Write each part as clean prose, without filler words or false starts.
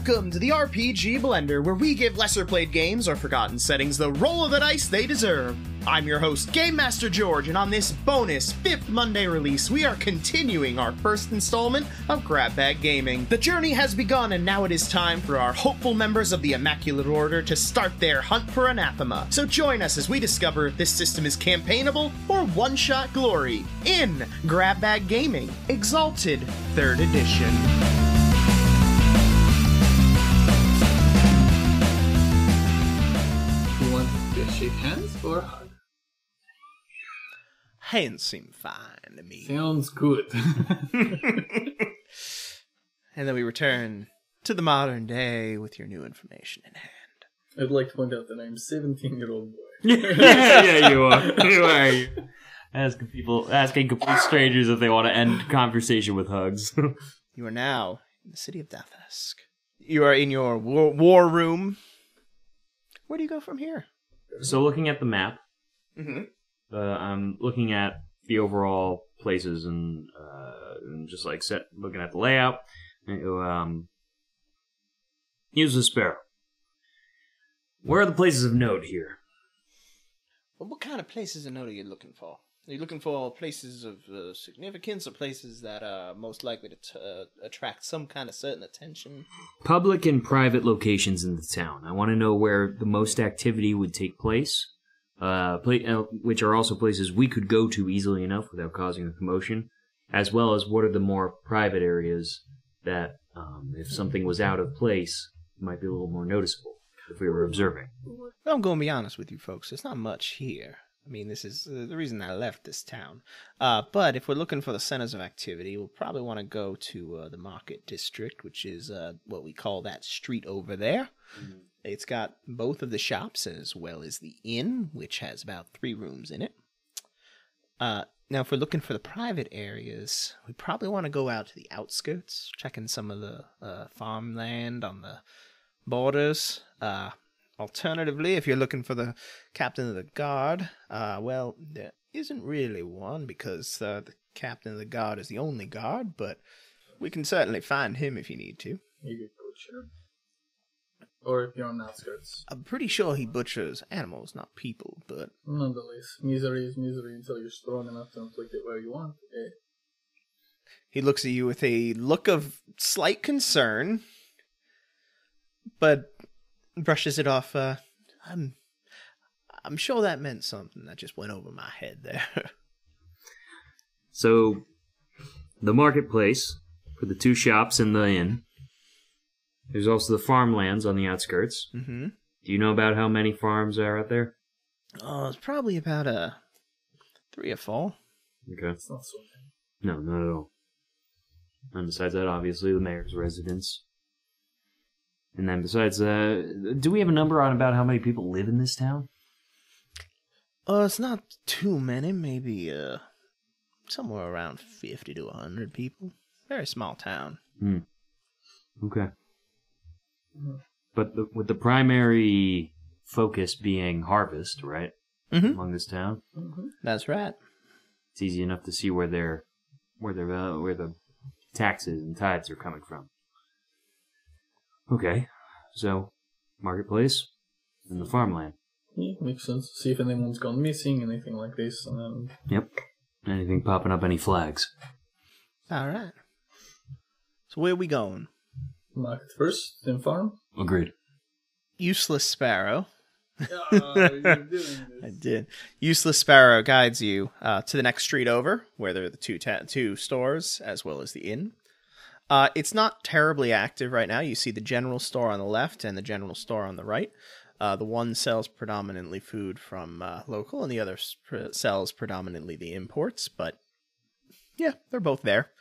Welcome to the RPG Blender, where we give lesser-played games or forgotten settings the roll of the dice they deserve. I'm your host, Game Master George, and on this bonus 5th Monday release, we are continuing our first installment of Grab Bag Gaming. The journey has begun, and now it is time for our hopeful members of the Immaculate Order to start their hunt for Anathema. So join us as we discover if this system is campaignable or one-shot glory in Grab Bag Gaming, Exalted 3rd Edition. Shake hands or hug? Hands seem fine to me. Sounds good. And then we return to the modern day with your new information in hand. I'd like to point out that I'm a 17-year-old boy. Yeah, you are. Who are you? Asking complete strangers if they want to end conversation with hugs. You are now in the city of Deathhusk. You are in your war room. Where do you go from here? So looking at the map, I'm looking at the overall places and just like looking at the layout. Use the sparrow. Where are the places of note here? Well, what kind of places of note are you looking for? Are you looking for places of significance or places that are most likely to attract some kind of certain attention? Public and private locations in the town. I want to know where the most activity would take place, which are also places we could go to easily enough without causing a commotion, as well as what are the more private areas that, if something was out of place, might be a little more noticeable if we were observing. Well, I'm going to be honest with you folks. There's not much here. I mean, this is the reason I left this town. But if we're looking for the centers of activity, we'll probably want to go to the Market District, which is what we call that street over there. Mm-hmm. It's got both of the shops as well as the inn, which has about 3 rooms in it. Now, if we're looking for the private areas, we probably want to go out to the outskirts, checking some of the farmland on the borders. Alternatively, if you're looking for the captain of the guard, well, there isn't really one because the captain of the guard is the only guard, but we can certainly find him if you need to. You could butcher. Or if you're on the outskirts. I'm pretty sure he butchers animals, not people, but... Nonetheless, misery is misery until you're strong enough to inflict it where you want. Eh? He looks at you with a look of slight concern, but... brushes it off. I'm sure that meant something. That just went over my head there. So, the marketplace for the 2 shops and the inn. There's also the farmlands on the outskirts. Mm-hmm. Do you know about how many farms are out there? Oh, it's probably about 3 or 4. Okay. It's not so many. No, not at all. And besides that, obviously, the mayor's residence. And then besides, do we have a number on about how many people live in this town? It's not too many. Maybe somewhere around 50 to 100 people. Very small town. Okay. But with the primary focus being harvest, right? Mm-hmm. Among this town. Mm-hmm. That's right. It's easy enough to see where the taxes and tithes are coming from. Okay, so marketplace and the farmland. Yeah, makes sense. See if anyone's gone missing, anything like this, and then... Yep. Anything popping up, any flags. All right. So where are we going? Market first, then farm? Agreed. Useless Sparrow. You're doing this. I did. Useless Sparrow guides you to the next street over, where there are the 2 stores, as well as the inn. It's not terribly active right now. You see the general store on the left and the general store on the right. The one sells predominantly food from local, and the other sells predominantly the imports. But yeah, they're both there.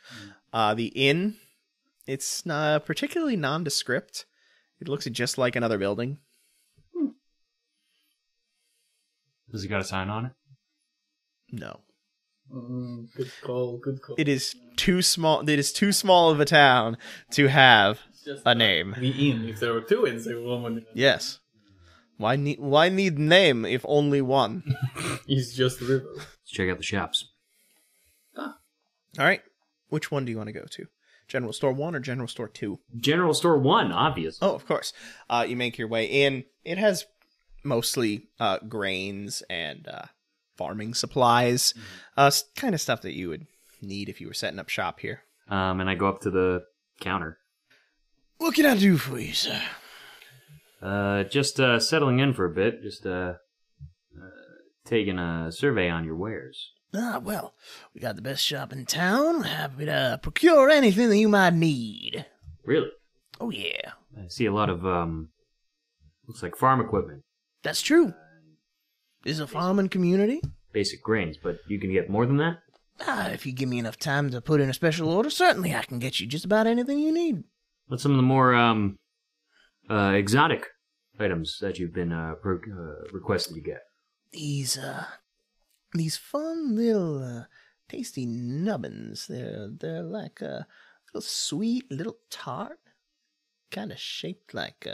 The inn, it's particularly nondescript. It looks just like another building. Does it got a sign on it? No. Good call. It is too small. It is too small of a town to have a name. The inn. If there were 2 inns, there would one. Yes. Why need name if only one? It's just the river. Let's check out the shops. All right. Which one do you want to go to? General Store 1 or General Store 2? General Store 1, obvious. Oh, of course. You make your way in. It has mostly grains and farming supplies, kind of stuff that you would need if you were setting up shop here. And I go up to the counter. What can I do for you, sir? Just settling in for a bit. Just taking a survey on your wares. Well, we got the best shop in town. Happy to procure anything that you might need. Really? Oh, yeah. I see a lot of, looks like farm equipment. That's true. This is a farming community. Basic grains, but you can get more than that? If you give me enough time to put in a special order, certainly I can get you just about anything you need. What's some of the more, exotic items that you've been, requested to get? These fun little, tasty nubbins. They're like a little sweet, little tart, kind of shaped like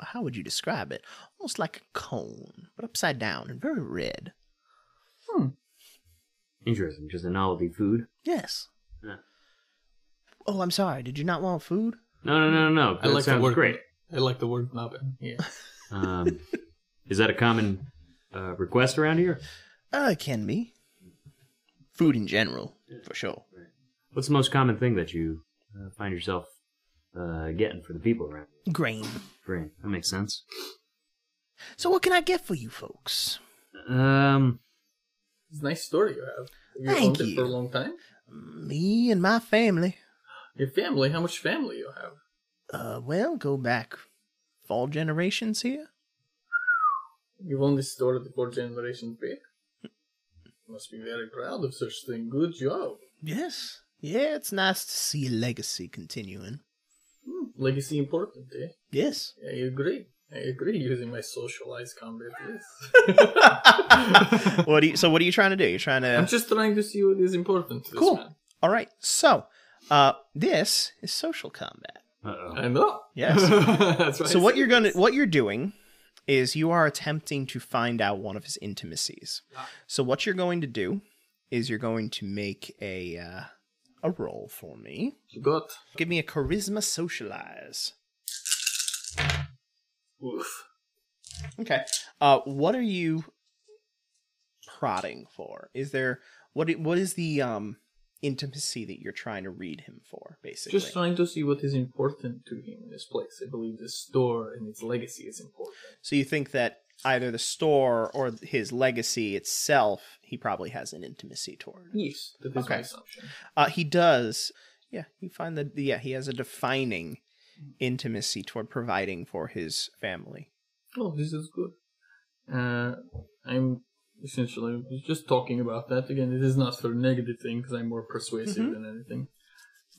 how would you describe it? Almost like a cone, but upside down and very red. Interesting. Just a novelty food? Yes. Yeah. Oh, I'm sorry. Did you not want food? No. I like sounds great. I like the word nubbin. Yeah. Is that a common request around here? It can be. Food in general, for sure. Right. What's the most common thing that you find yourself getting for the people around you? Grain. Grain. That makes sense. So what can I get for you folks? It's a nice store you have. Have you Thank owned you. it for a long time? Me and my family. Your family? How much family you have? Well, go back 4 generations here. You've owned this store the 4 generations back. Must be very proud of such thing. Good job. Yes. Yeah, it's nice to see a legacy continuing. Legacy important, eh? Yes. I agree. Using my socialized combat, yes. So what are you trying to do? You're trying to... I'm just trying to see what is important to this Cool. man. All right. So, this is social combat. Uh-oh. I know. Yes. That's right. So what you're doing is you are attempting to find out one of his intimacies. So what you're going to do is you're going to make a roll for me. You got? Give me a charisma socialize. Oof. Okay. What are you prodding for? Is there what is the intimacy that you're trying to read him for, basically? Just trying to see what is important to him in this place. I believe the store and its legacy is important. So you think that either the store or his legacy itself, he probably has an intimacy toward. Yes, that is my assumption. He does. Yeah, you find that. Yeah, he has a defining intimacy toward providing for his family. Oh, this is good. I'm essentially just talking about that again. It is not for a negative thing because I'm more persuasive than anything.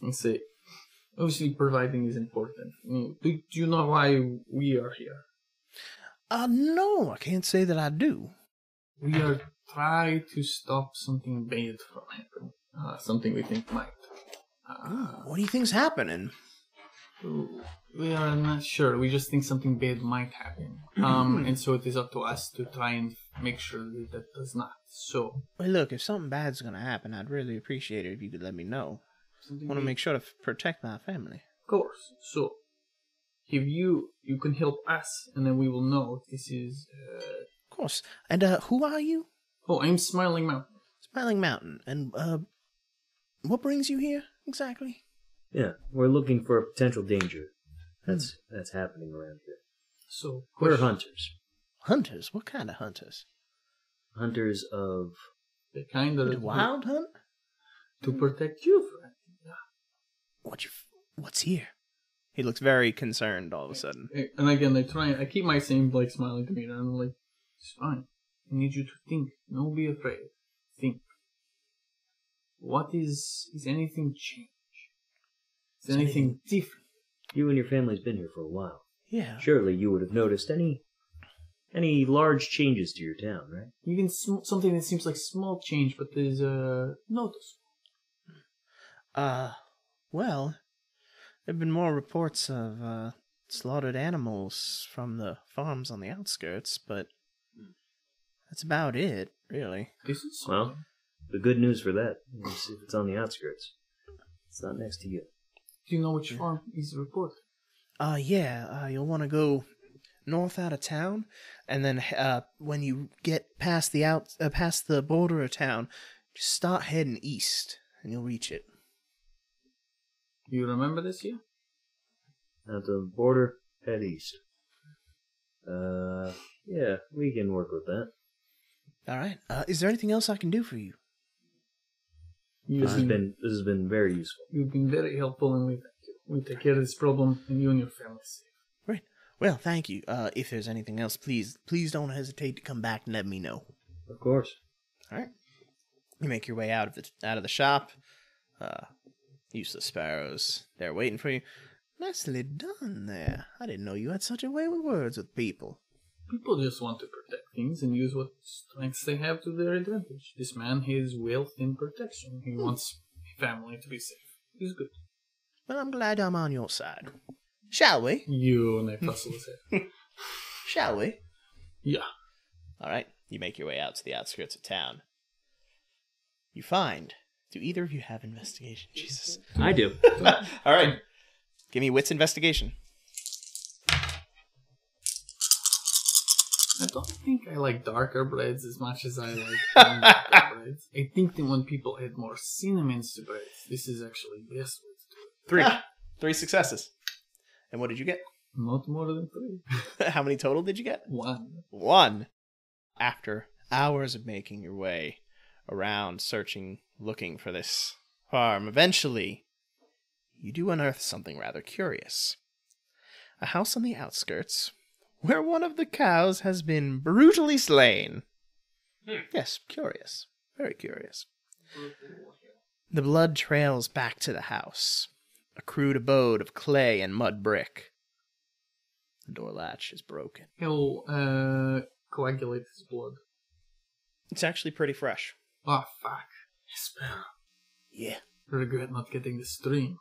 And say, obviously, providing is important. I mean, do you know why we are here? No, I can't say that I do. We are trying to stop something bad from happening. Something we think might. What do you think's happening? We are not sure. We just think something bad might happen. And so it is up to us to try and make sure that does not. So, Well, look, if something bad's gonna happen, I'd really appreciate it if you could let me know. I want to make sure to protect my family. Of course. So, if you can help us, and then we will know if this is... Of course. And who are you? Oh, I'm Smiling Mountain. Smiling Mountain. And what brings you here exactly? Yeah, we're looking for a potential danger that's happening around here. So, We're hunters. Hunters? What kind of hunters? Hunters of... the kind that... Wild hunt? To protect you, friend. What's here? He looks very concerned all of a sudden. And again, I keep my same, smiling demeanor, and I'm like, it's fine. I need you to think. Don't be afraid. Think. What is anything changed? Is anything different? You and your family's been here for a while. Yeah. Surely you would have noticed any large changes to your town, right? Even something that seems like small change, but there's notice. Well, there have been more reports of slaughtered animals from the farms on the outskirts, but that's about it, really. This is Well, the good news for that is if it's on the outskirts, it's not next to you. Do you know which farm is reported? You'll want to go north out of town, and then when you get past the border of town, just start heading east, and you'll reach it. You remember this year? At the border, head east. Yeah, we can work with that. All right. Is there anything else I can do for you? This has been very useful. You've been very helpful, and we take care of this problem, and you and your family safe. Great. Well, thank you. If there's anything else, please don't hesitate to come back and let me know. Of course. All right. You make your way out of the shop. Useless sparrows. They're waiting for you. Nicely done there. I didn't know you had such a way with words with people. People just want to protect things and use what strengths they have to their advantage. This man has wealth and protection. He wants family to be safe. He's good. Well, I'm glad I'm on your side. Shall we? You and I tussle his head. Shall we? Yeah. All right. You make your way out to the outskirts of town. You find... Do either of you have investigation? Jesus. I do. All right. Give me wits investigation. I don't think I like darker breads as much as I like darker breads. I think that when people add more cinnamons to breads, this is actually the best way to do it. 3. 3 successes. And what did you get? Not more than 3. How many total did you get? 1. 1. After hours of making your way around, searching, looking for this farm, eventually you do unearth something rather curious. A house on the outskirts where one of the cows has been brutally slain. Yes, curious. Very curious. The blood trails back to the house. A crude abode of clay and mud brick. The door latch is broken. He'll coagulate his blood. It's actually pretty fresh. Oh, fuck. Sparrow. Yeah. Regret not getting the stream.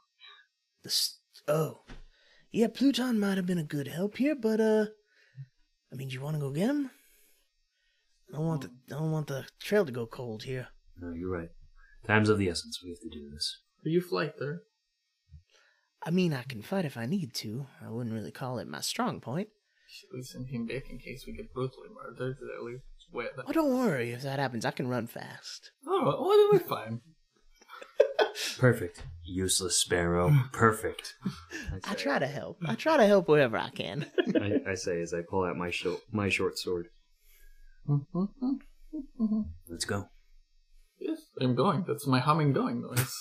Yeah, Pluton might have been a good help here, but, I mean, do you want to go get him? I don't want the trail to go cold here. No, you're right. Time's of the essence. We have to do this. Are you flight there? I mean, I can fight if I need to. I wouldn't really call it my strong point. Should we send him back in case we get brutally murdered? Oh, don't worry. If that happens, I can run fast. Oh, well, then we're fine. Perfect. Useless sparrow. Perfect. I try to help. I try to help wherever I can. I say as I pull out my short sword. Let's go. Yes, I'm going. That's my humming going noise.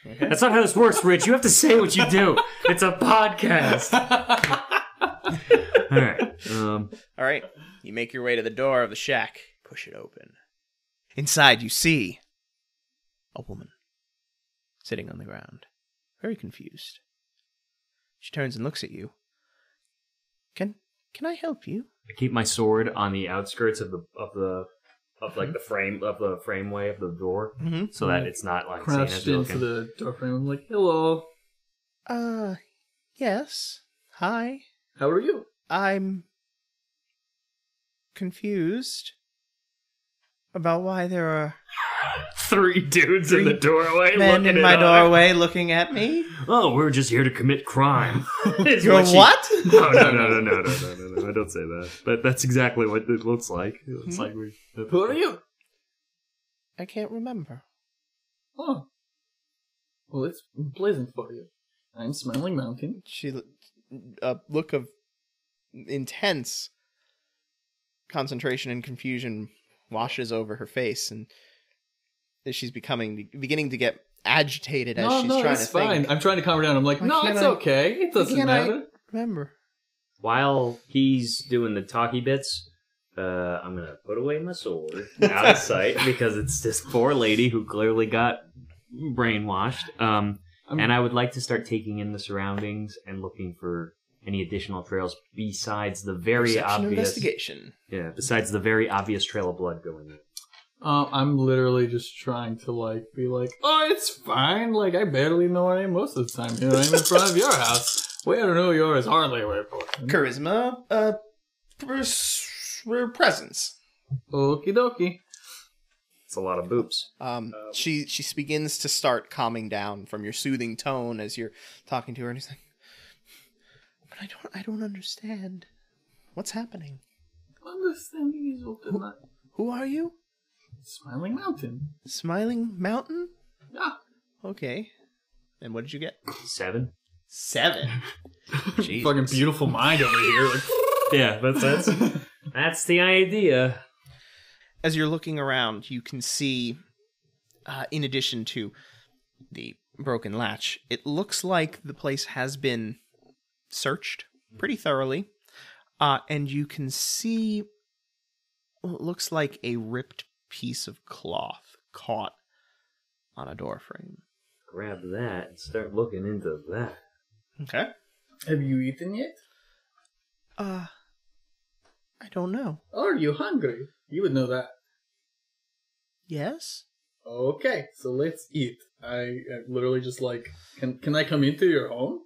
Okay. That's not how this works, Rich. You have to say what you do. It's a podcast. All right. All right. You make your way to the door of the shack. Push it open. Inside, you see a woman sitting on the ground, very confused. She turns and looks at you. Can I help you? I keep my sword on the outskirts of the frameway of the door, so that it's not like Crouched into the doorframe. I'm like, hello. Yes. Hi. How are you? I'm confused about why there are 3 dudes in the doorway. Men in my doorway looking at me. Oh, we're just here to commit crime. You're what? No, I don't say that. But that's exactly what it looks like. It looks like Who are you? I can't remember. Oh. Well, it's pleasant for you. I'm Smiling Mountain. A look of intense concentration and confusion washes over her face, and she's beginning to get agitated as she's trying to it's fine. think. I'm trying to calm her down. I'm like, no, it's okay. It doesn't matter. Remember. While he's doing the talky bits, I'm going to put away my sword out of sight because it's this poor lady who clearly got brainwashed. And I would like to start taking in the surroundings and looking for any additional trails besides the very obvious investigation. Yeah, besides the very obvious trail of blood going in. I'm literally just trying to be like, oh, it's fine. Like, I barely know where I am most of the time. Here I am in front of your house. We don't know yours hardly a way for Charisma, presence. Okie dokie. It's a lot of boops. She begins to start calming down from your soothing tone as you're talking to her, and he's like, "But I don't understand. What's happening? Understanding is open. Who are you? Smiling Mountain. Smiling Mountain? Yeah. Okay. And what did you get? 7. 7. Jesus. Fucking beautiful mind over here. Like, Yeah, that's the idea. As you're looking around, you can see, in addition to the broken latch, it looks like the place has been searched pretty thoroughly. And you can see what looks like a ripped piece of cloth caught on a door frame. Grab that and start looking into that. Okay. have you eaten yet? I don't know. Are you hungry? You would know that. Yes? Okay, so let's eat. I literally just like, can I come into your home?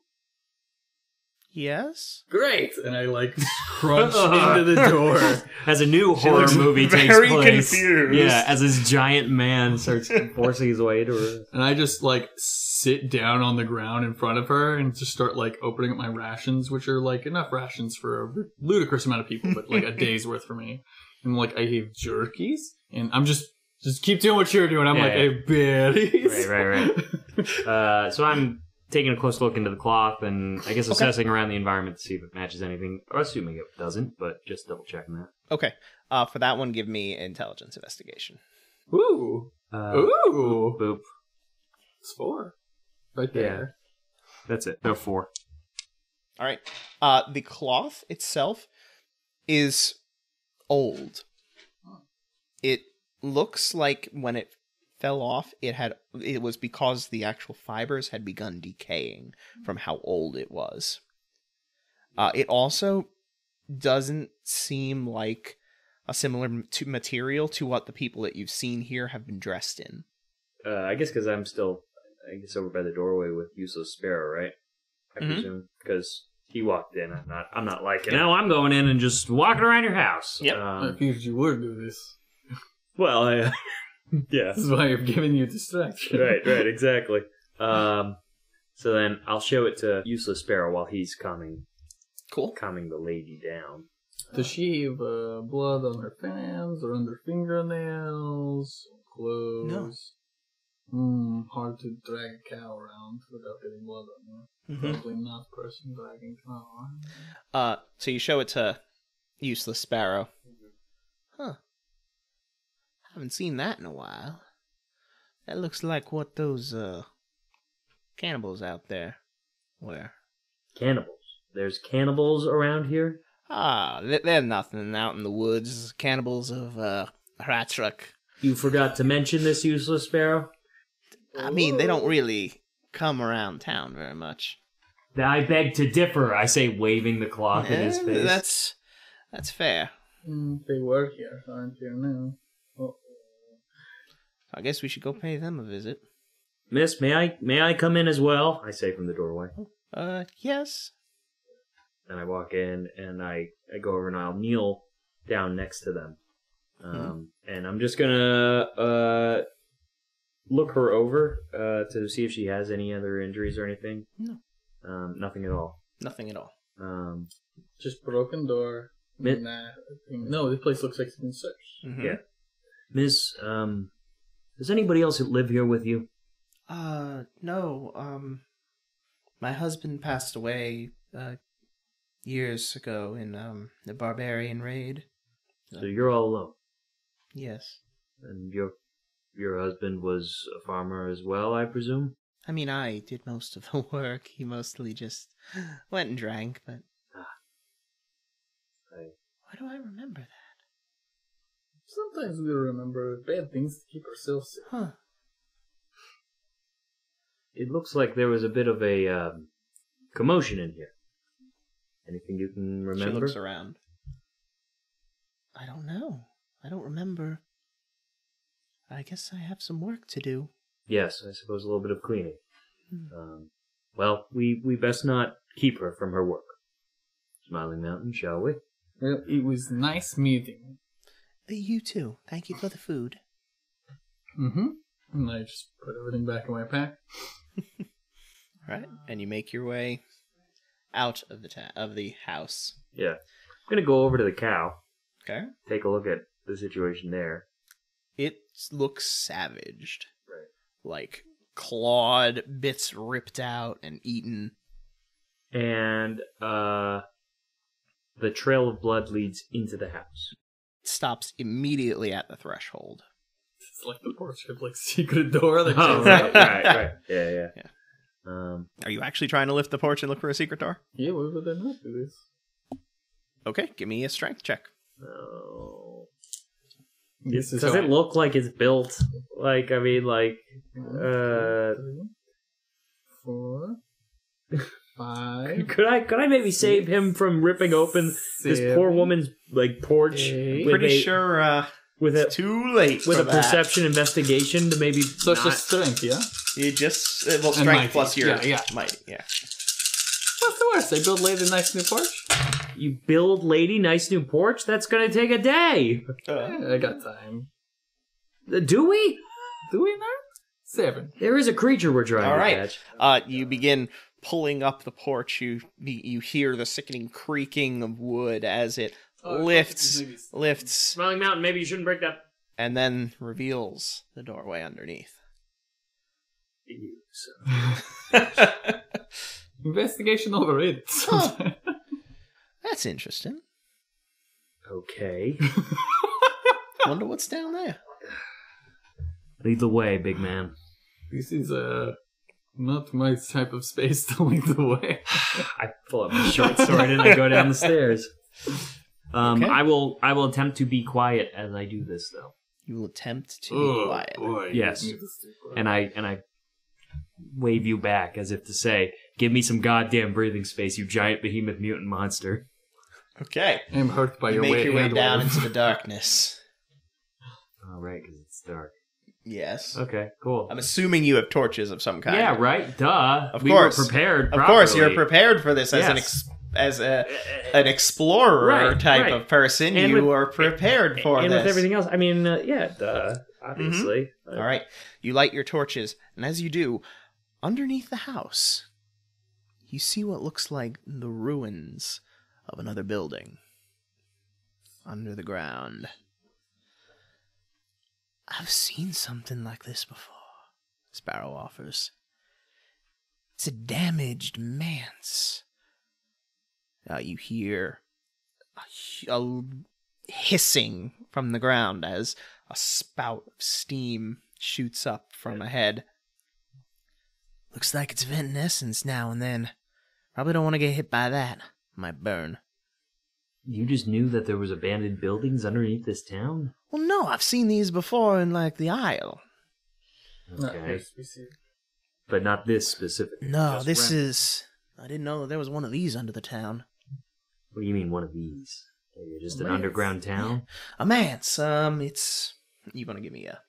Yes? Great! And I like crunch into the door. As a new horror movie takes very place. confused. Yeah, as this giant man starts forcing his way to her. And I just like sit down on the ground in front of her and just start like opening up my rations, which are like enough rations for a ludicrous amount of people, but like a day's worth for me. And like I have jerkies, and I'm just keep doing what you're doing. I'm hey, baddies. Right. So I'm taking a close look into the cloth and I guess assessing around the environment to see if it matches anything. Or assuming it doesn't, but just double checking that. Okay. For that one, give me intelligence investigation. Ooh. Ooh. Boop. It's 4. Right there. Yeah. That's it. No, 4. All right. The cloth itself is old. It looks like when it fell off, it was because the actual fibers had begun decaying from how old it was. It also doesn't seem like a similar material to what the people that you've seen here have been dressed in. I guess because I'm still, over by the doorway with Useless Sparrow, right? I presume because he walked in. I'm not like it. No, I'm going in and just walking around your house. Yep. I figured you would do this. Well, yeah. This is why I've given you distraction. Right, exactly. So then I'll show it to Useless Sparrow while he's calming the lady down. Does she have blood on her fans or on her fingernails? Clothes? No. Hard to drag a cow around without getting blood on her. Mm-hmm. Probably not person dragging cow. So you show it to Useless Sparrow. Huh. Haven't seen that in a while. That looks like what those cannibals out there were. Cannibals? There's cannibals around here? They're nothing out in the woods. Cannibals of Hratruk. You forgot to mention this, Useless Sparrow? I mean, they don't really come around town very much. I beg to differ, I say, waving the cloth in his face. That's fair. They were here, aren't here now? I guess we should go pay them a visit. Miss, may I come in as well? I say from the doorway. Yes. And I walk in and I go over and I'll kneel down next to them. And I'm just gonna look her over to see if she has any other injuries or anything. No. Nothing at all. Nothing at all. Just broken door. No, this place looks like it's been searched. Mm-hmm. Yeah. Miss, does anybody else live here with you? No. My husband passed away years ago in the barbarian raid. So you're all alone? Yes. And your husband was a farmer as well, I presume? I mean, I did most of the work. He mostly just went and drank, but... Why do I remember that? Sometimes we remember bad things to keep ourselves safe. Huh. It looks like there was a bit of a commotion in here. Anything you can remember? She looks around. I don't know. I don't remember. I guess I have some work to do. Yes, I suppose a little bit of cleaning. Well, we best not keep her from her work. Smiling Mountain, shall we? Well, it was nice meeting. You too. Thank you for the food. Mm-hmm. And I just put everything back in my pack. Right, and you make your way out of the house. Yeah. I'm going to go over to the cow. Okay. Take a look at the situation there. It looks savaged. Right. Like clawed, bits ripped out and eaten. And the trail of blood leads into the house. It stops immediately at the threshold. It's like the porch had like secret door. That Oh, right. Yeah. Are you actually trying to lift the porch and look for a secret door? Yeah, why would they not do this? Okay, give me a strength check. No. This is Does how it look like it's built? Like, I mean, like, 4, 5. Could I maybe save him from ripping open this poor woman's like porch? Pretty sure with it's too late with for a that. perception investigation to maybe. So it's just strength, yeah? You just well, And strength mighty. plus your Yeah. mighty, yeah. What's the worst? They build lady nice new porch? You build lady nice new porch? That's gonna take a day. I got time. Do we? Do we not? 7. There is a creature we're trying All to right. catch. You begin pulling up the porch. You hear the sickening creaking of wood as it lifts, Smiling Mountain, maybe you shouldn't break that. and then reveals the doorway underneath. Investigation over it. Oh. That's interesting. Okay. Wonder what's down there. Lead the way, big man. This is not my type of space to lead the way. I pull up my short sword and I go down the stairs. Okay. I will attempt to be quiet as I do this, though. You will attempt to be quiet. Boy, Yes. you need to stay quiet. And I wave you back as if to say, "Give me some goddamn breathing space, you giant behemoth mutant monster." Okay. I'm hurt by You your make weight. your way hand down wave. into the darkness. All right, because it's dark. Yes. Okay, cool. I'm assuming you have torches of some kind. Yeah, right. Duh. Of we course. were prepared. Of Properly. course, you're prepared for this Yes. as an explorer Right, type right. of person. And You with- are prepared for and this. with everything else, I mean, yeah, duh. Obviously. All right. You light your torches, and as you do, underneath the house, you see what looks like the ruins of another building under the ground. I've seen something like this before, Sparrow offers. It's a manse. You hear a hissing from the ground as a spout of steam shoots up from ahead. Looks like it's venting essence now and then. Probably don't want to get hit by that. Might burn. You just knew that there was abandoned buildings underneath this town? Well, no, I've seen these before in, like, the Isle. Okay. But not this specific. No, Just this random. is... I didn't know there was one of these under the town. What do you mean, one of these? You're just an Manse. underground town? A manse. It's... You want to give me a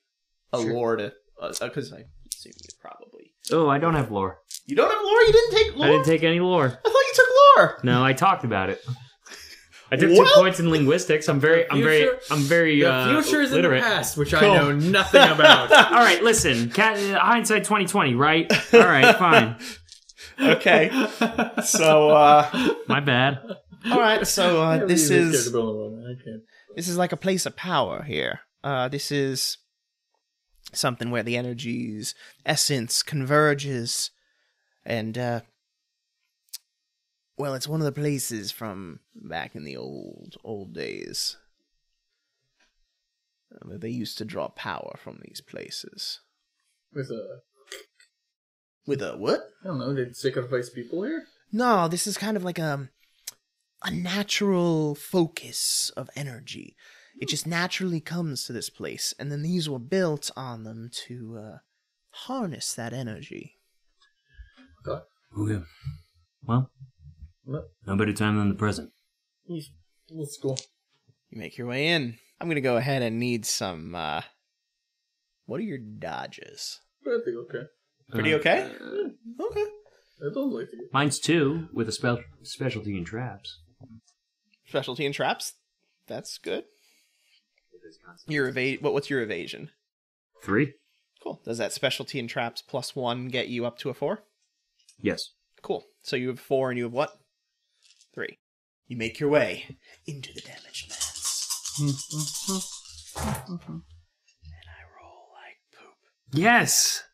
Sure. lore to... Because I assume you probably... Oh, I don't have lore. You don't have lore? You didn't take lore? I didn't take any lore. I thought you took lore! No, I talked about it. I took What? 2 points in linguistics. I'm very The future is in the literate. past, which I Cool. know nothing about. All right, listen. Hindsight 2020, right? All right, fine. Okay. So, My bad. alright, so this is I can't. like a place of power here. This is something where the energy's essence converges, and well, it's one of the places from back in the old days. They used to draw power from these places. With a, With a what? I don't know, they'd sacrifice people here? No, this is kind of like a natural focus of energy. It just naturally comes to this place, and then these were built on them to harness that energy. Okay. Okay. Well, What? no better time than the present. Let's go. You make your way in. I'm going to go ahead and need some, what are your dodges? I think okay. Pretty okay? Okay. I don't like it. Mine's 2 with a specialty in traps. Specialty in traps? That's good. Your what's your evasion? 3. Cool. Does that specialty in traps +1 get you up to a 4? Yes. Cool. So you have 4 and you have what? 3. You make your way into the damaged manse. And I roll like poop. Yes.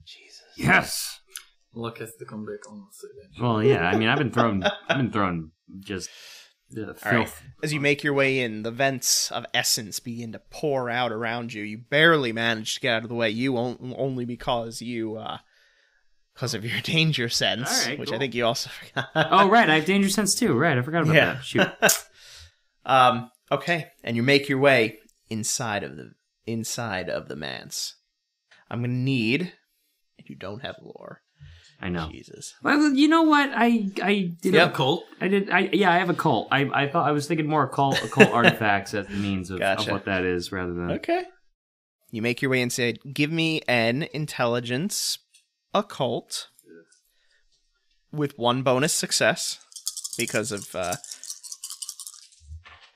Jesus. Yes. Luck has to come back almost eventually. Well, yeah. I mean, I've been thrown just filth. All right. As you make your way in, the vents of essence begin to pour out around you. You barely manage to get out of the way. You only because of your danger sense, All right, which cool. I think you also forgot. Oh, right. I have danger sense too. Right. I forgot about that. Shoot. Okay, and you make your way inside of the manse. I'm gonna need, and you don't have lore. I know. Jesus. Well, you know what? I did Yep. Cult? I have a cult. I was thinking more occult artifacts as the means of what that is rather than Okay. You make your way inside. Give me an intelligence occult with 1 bonus success because of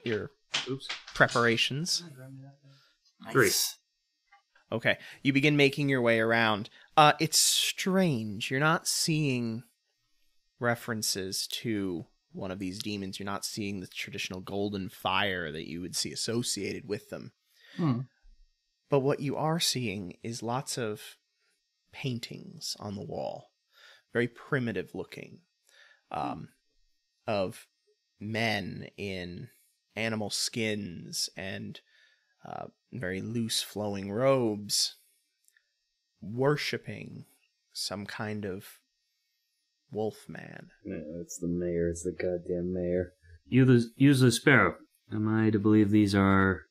your preparations. 3. Okay. You begin making your way around. It's strange. You're not seeing references to one of these demons. You're not seeing the traditional golden fire that you would see associated with them. But what you are seeing is lots of paintings on the wall. Very primitive looking. Of men in animal skins and very loose flowing robes, worshipping some kind of wolf man. Yeah, it's the mayor. It's the goddamn mayor. Use the sparrow. Am I to believe these are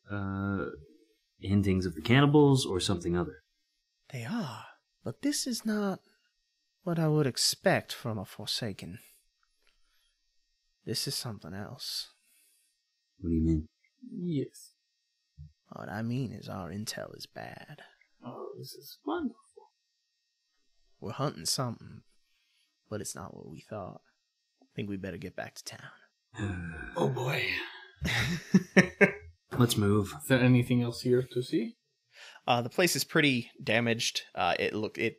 hintings of the cannibals or something other? They are, but this is not what I would expect from a Forsaken. This is something else. What do you mean? Yes. What I mean is our intel is bad. Oh, this is wonderful. We're hunting something, but it's not what we thought. I think we better get back to town. Oh boy. Let's move. Is there anything else here to see? The place is pretty damaged. It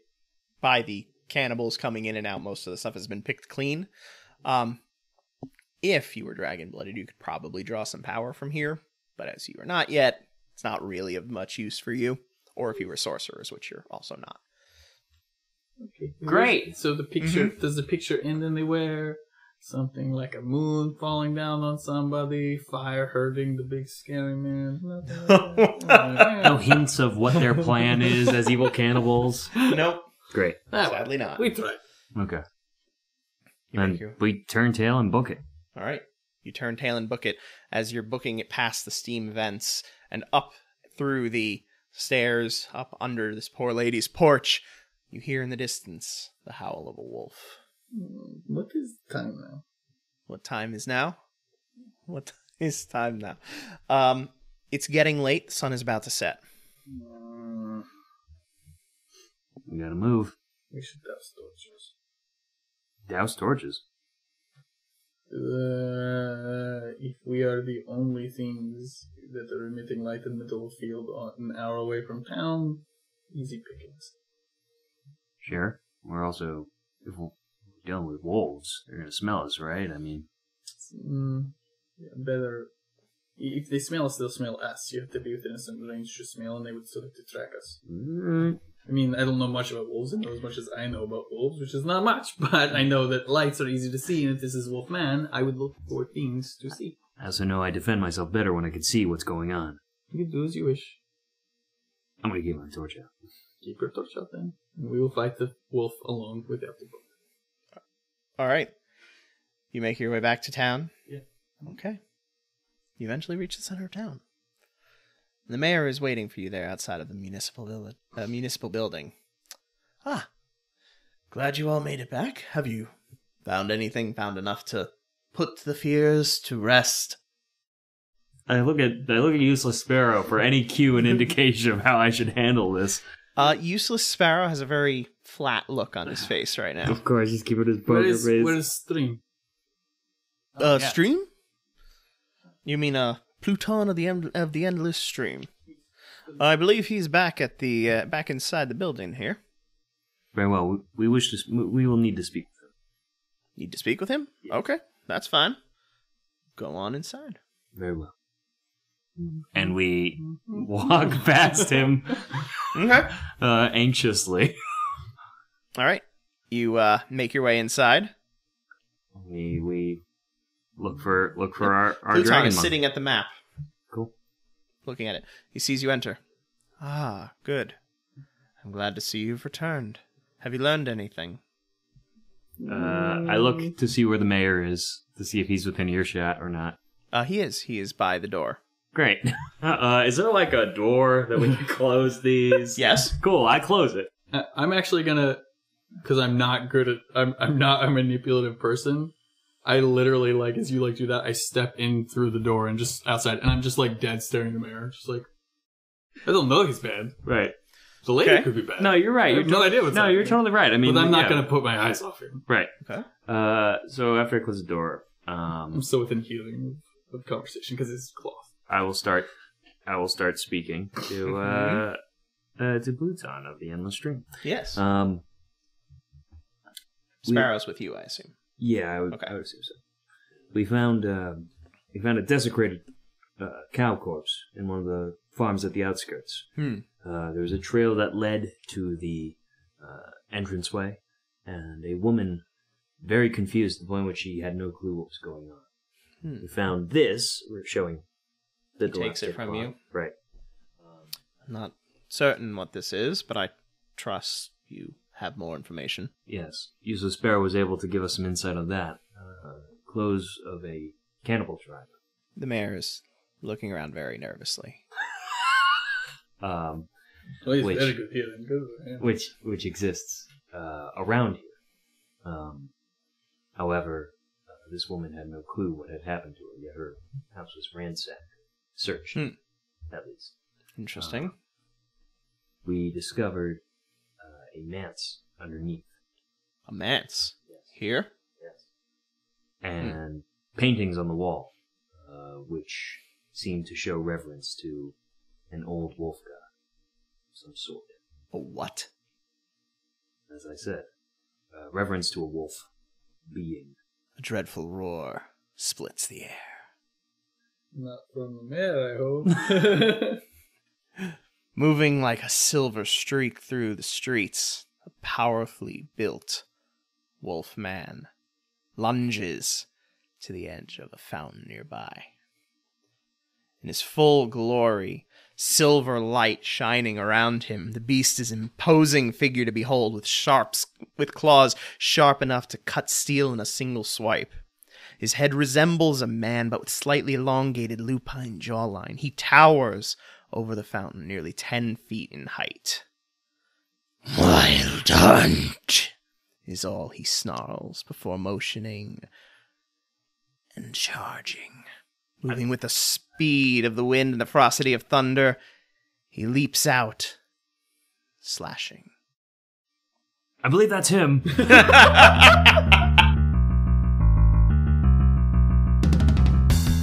by the cannibals coming in and out, most of the stuff has been picked clean. If you were dragon-blooded, you could probably draw some power from here, but as you are not yet, it's not really of much use for you. Or if you were sorcerers, which you're also not. Okay. Great. So the picture, does the picture end anywhere? Something like a moon falling down on somebody, fire hurting the big scary man. Nothing like that. No hints of what their plan is as evil cannibals. Nope. Great. Sadly not. We tried. Okay. Make Then your- we turn tail and book it. All right. You turn tail and book it. As you're booking it past the steam vents and up through the stairs, up under this poor lady's porch, you hear in the distance the howl of a wolf. What is time now? What time is now? What is time now? It's getting late. The sun is about to set. We gotta move. We should douse torches. Douse torches. If we are the only things that are emitting light in the middle of the field an hour away from town, easy pickings. Sure. We're also, if we're dealing with wolves, they're gonna smell us, right? I mean, Yeah, better. If they smell us, they'll smell us. You have to be within a certain range to smell, and they would still have to track us. I mean, I don't know much about wolves. I know as much as I know about wolves, which is not much. But I know that lights are easy to see, and if this is Wolfman, I would look for things to see. I also know I defend myself better when I can see what's going on. You can do as you wish. I'm gonna keep my torch out. Keep your torch out then. And we will fight the wolf alone without the book. All right. You make your way back to town? Yeah. Okay. You eventually reach the center of town. The mayor is waiting for you there outside of the municipal building. Ah. Glad you all made it back. Have you found anything? Found enough to put the fears to rest? I look at Useless Sparrow for any cue and indication of how I should handle this. Useless Sparrow has a very flat look on his face right now. Of course, he's keeping his poker face. Where's Stream? Stream? You mean Pluton of the endless stream? I believe he's back at the back inside the building here. Very well. We wish to. We will need to speak with him. Need to speak with him? Yes. Okay, that's fine. Go on inside. Very well. And we walk past him Okay. anxiously. All right. You make your way inside. We look for our Pluton dragon is monk. sitting at the map, Cool. looking at it. He sees you enter. Ah, good. I'm glad to see you've returned. Have you learned anything? I look to see where the mayor is to see if he's within earshot or not. He is. He is by the door. Great. Is there like a door that we can close these? Yes. Cool. I close it. I'm actually gonna, because I'm not good at, I'm not a manipulative person. I literally, like, as you, like, do that, I step in through the door and just outside, and I'm just, like, dead staring in the mirror. Just like, I don't know he's bad. Right. The lady Okay. could be bad. No, you're right. I have no idea what's No, you're happening. totally right. I mean, But I'm not yeah. gonna put my eyes off him. Right. Okay. So after I close the door, I'm still within hearing of conversation because it's cloth. I will start speaking to Pluton of the Endless Stream. Yes. We- Sparrow's with you, I assume. Yeah, I would Okay. assume so. We found a desecrated cow corpse in one of the farms at the outskirts. There was a trail that led to the entranceway, and a woman, very confused to the point where she had no clue what was going on. We found this. We're showing the He takes it dilapidated from farm. you. Right. Not certain what this is, but I trust you have more information. Yes. Useless Sparrow was able to give us some insight on that. Clothes of a cannibal tribe. The mayor is looking around very nervously. Well, he's Which- very good healing. Good, yeah. which exists around here. However, this woman had no clue what had happened to her, yet her house was ransacked, searched, at least. Interesting. We discovered a manse underneath. A manse. Here? Yes. And paintings on the wall, which seem to show reverence to an old wolf god of some sort. A what? As I said, reverence to a wolf being. A dreadful roar splits the air. Not from the mayor, I hope. Moving like a silver streak through the streets, a powerfully built wolf man lunges to the edge of a fountain nearby. In his full glory, silver light shining around him, the beast is an imposing figure to behold, with claws sharp enough to cut steel in a single swipe. His head resembles a man, but with slightly elongated lupine jawline. He towers over the fountain, nearly 10 feet in height. "Wild hunt," is all he snarls before motioning and charging. Moving with the speed of the wind and the ferocity of thunder, he leaps out, slashing. I believe that's him.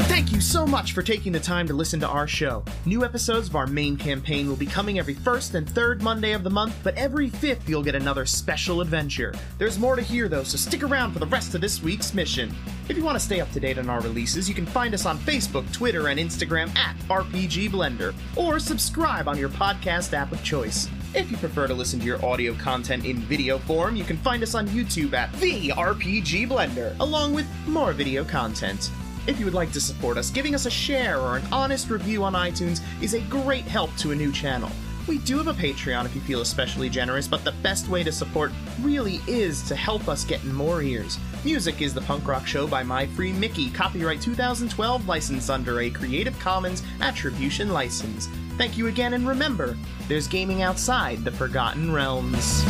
Thank you so much for taking the time to listen to our show. New episodes of our main campaign will be coming every first and third Monday of the month, but every fifth you'll get another special adventure. There's more to hear though, so stick around for the rest of this week's mission. If you want to stay up to date on our releases, you can find us on Facebook, Twitter, and Instagram at RPG Blender, or subscribe on your podcast app of choice. If you prefer to listen to your audio content in video form, you can find us on YouTube at The RPG Blender, along with more video content. If you would like to support us, giving us a share or an honest review on iTunes is a great help to a new channel. We do have a Patreon if you feel especially generous, but the best way to support really is to help us get in more ears. Music is The Punk Rock Show by My Free Mickey, copyright 2012, licensed under a Creative Commons Attribution license. Thank you again, and remember, there's gaming outside the Forgotten Realms.